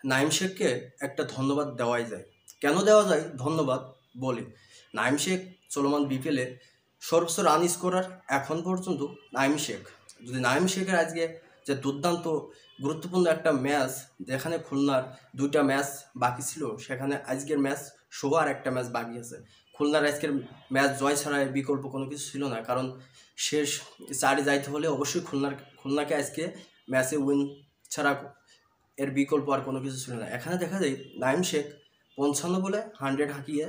নাইম শেখকে একটা ধন্যবাদ দেওয়াই যায়। কেন দেওয়া যায় ধন্যবাদ বলি। নাইম শেখ চলমান বিপিএলে সর্বোচ্চ রান স্কোরার এখন পর্যন্ত নাইম শেখ। যদি নাইম শেখের আজকে যে দুর্দান্ত গুরুত্বপূর্ণ একটা ম্যাচ, যেখানে খুলনার 2টা ম্যাচ বাকি ছিল, সেখানে আজকের ম্যাচ সহ আর একটা ম্যাচ বাকি আছে। খুলনার আজকের ম্যাচ জয় ছাড়া বিকল্প কোনো কিছু ছিল না, কারণ শেষ 4-এ যাইতে হলে অবশ্যই খুলনাকে আজকে ম্যাচে উইন ছাড়া এর বিকল্প আর কোনো কিছু ছিল না। এখানে দেখা যায় নাইম শেখ 55 বলে 100 হাঁকিয়ে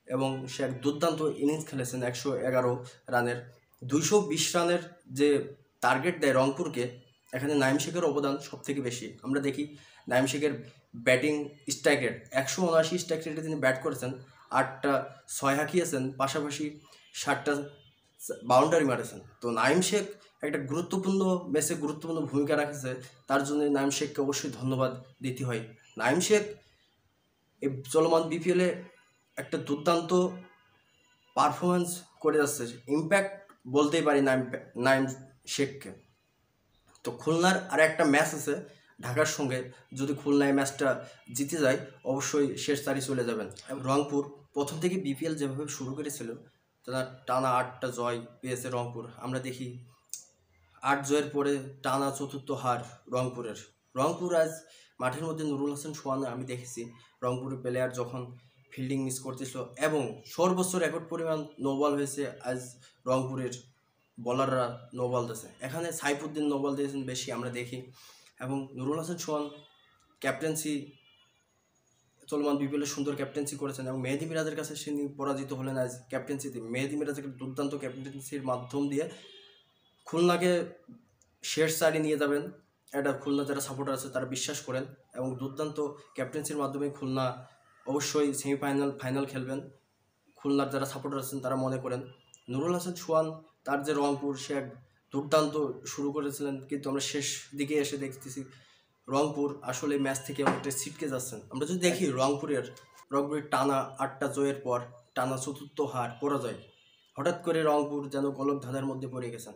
এবং সে এক দুর্দান্ত ইনিংস খেলেছেন। 111 রানের 220 রানের যে টার্গেট দেয় রংপুরকে, এখানে নাইম শেখের অবদান সব থেকে বেশি। আমরা দেখি নাইম শেখের ব্যাটিং স্ট্রাইক রেট 179 স্ট্রাইক রেটে তিনি ব্যাট করেছেন, 8টা 6 হাঁকিয়েছেন, পাশাপাশি 7টা বাউন্ডারি মারেছেন। তো নাইম শেখ একটা গুরুত্বপূর্ণ ম্যাচে গুরুত্বপূর্ণ ভূমিকা রাখেছে, তার জন্য নাইম শেখকে অবশ্যই ধন্যবাদ দিতে হয়। নাইম শেখ এই চলমান বিপিএলে একটা দুর্দান্ত পারফরমেন্স করে যাচ্ছে, ইম্প্যাক্ট বলতেই পারি নাইম শেখকে। তো খুলনার আর একটা ম্যাচ আছে ঢাকার সঙ্গে, যদি খুলনা এই ম্যাচটা জিতে যায় অবশ্যই শেষ চারি চলে যাবেন। রংপুর প্রথম থেকে বিপিএল যেভাবে শুরু করেছিল, তারা টানা 8টা জয় পেয়েছে রংপুর। আমরা দেখি 8 জয়ের পরে টানা চতুর্থ হার রংপুরের। রংপুর আজ মাঠের মধ্যে নুরুল হাসান সোহান আমি দেখেছি রংপুরের প্লেয়ার যখন ফিল্ডিং মিস করতেছিল, এবং সর্বোচ্চ রেকর্ড পরিমাণ নো বল হয়েছে আজ রংপুরের বলাররা নো বল দিয়েছে। এখানে সাইফুদ্দিন নো বল দিয়েছেন বেশি আমরা দেখি, এবং নুরুল হাসান সোহান ক্যাপ্টেন্সি চলমান বিপিএলে সুন্দর ক্যাপ্টেন্সি করেছেন, এবং মেহেদী মিরাজের কাছে তিনি পরাজিত হলেন আজ ক্যাপ্টেন্সিতে। মেহেদী মিরাজের দুর্দান্ত ক্যাপ্টেন্সির মাধ্যম দিয়ে খুলনাকে শেষ চারে নিয়ে যাবেন, এটা খুলনা যারা সাপোর্টার আছে তারা বিশ্বাস করেন, এবং দুর্দান্ত ক্যাপ্টেন্সির মাধ্যমে খুলনা অবশ্যই সেমিফাইনাল ফাইনাল খেলবেন। খুলনার যারা সাপোর্টার আছেন তারা মনে করেন। নুরুল হাসান সোহান তার যে রংপুর, সে এক দুর্দান্ত শুরু করেছিলেন, কিন্তু আমরা শেষ দিকে এসে দেখতেছি রংপুর আসলে ম্যাচ থেকে অনেকটা ছিটকে যাচ্ছেন। আমরা যদি দেখি রংপুরের টানা 8টা জয়ের পর টানা চতুর্থ হার পরাজয়, হঠাৎ করে রংপুর যেন গলক ধাঁধার মধ্যে পড়ে গেছেন।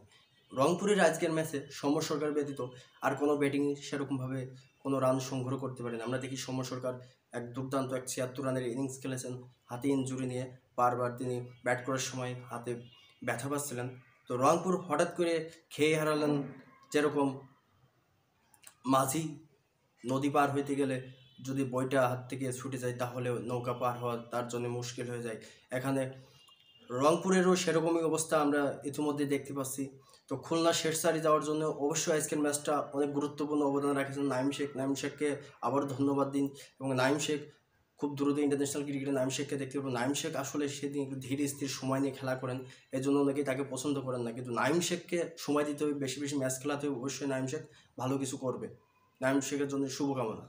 রংপুরের আজকের ম্যাচে সৌম্য সরকার ব্যতীত আর কোনো ব্যাটিং সেরকমভাবে কোনো রান সংগ্রহ করতে পারেন। আমরা দেখি সৌম্য সরকার এক দুর্দান্ত 76 রানের ইনিংস খেলেছেন, হাতে ইনজুরি নিয়ে বারবার তিনি ব্যাট করার সময় হাতে ব্যথা পাচ্ছিলেন। তো রংপুর হঠাৎ করে খেয়ে হারালেন, যেরকম মাঝি নদী পার হইতে গেলে যদি বইটা হাত থেকে ছুটে যায় তাহলে নৌকা পার হওয়া তার জন্য মুশকিল হয়ে যায়। এখানে রংপুরেরও সেরকমই অবস্থা আমরা ইতিমধ্যে দেখতে পাচ্ছি। তো খুলনা শেষ চারে যাওয়ার জন্য অবশ্যই আজকের ম্যাচটা অনেক গুরুত্বপূর্ণ অবদান রাখেছেন নাইম শেখ। নাইম শেখকে আবারও ধন্যবাদ দিন, এবং নাইম শেখ খুব দ্রুত ইন্টারন্যাশনাল ক্রিকেটে নাইম শেখকে দেখতে পাবো। নাইম শেখ আসলে সেদিন একটু ধীরে স্থির সময় নিয়ে খেলা করেন, এই জন্য অনেকেই তাকে পছন্দ করেন না, কিন্তু নাইম শেখকে সময় দিতে হবে, বেশি বেশি ম্যাচ খেলাতে হবে, অবশ্যই নাইম শেখ ভালো কিছু করবে। নাইম শেখের জন্য শুভকামনা।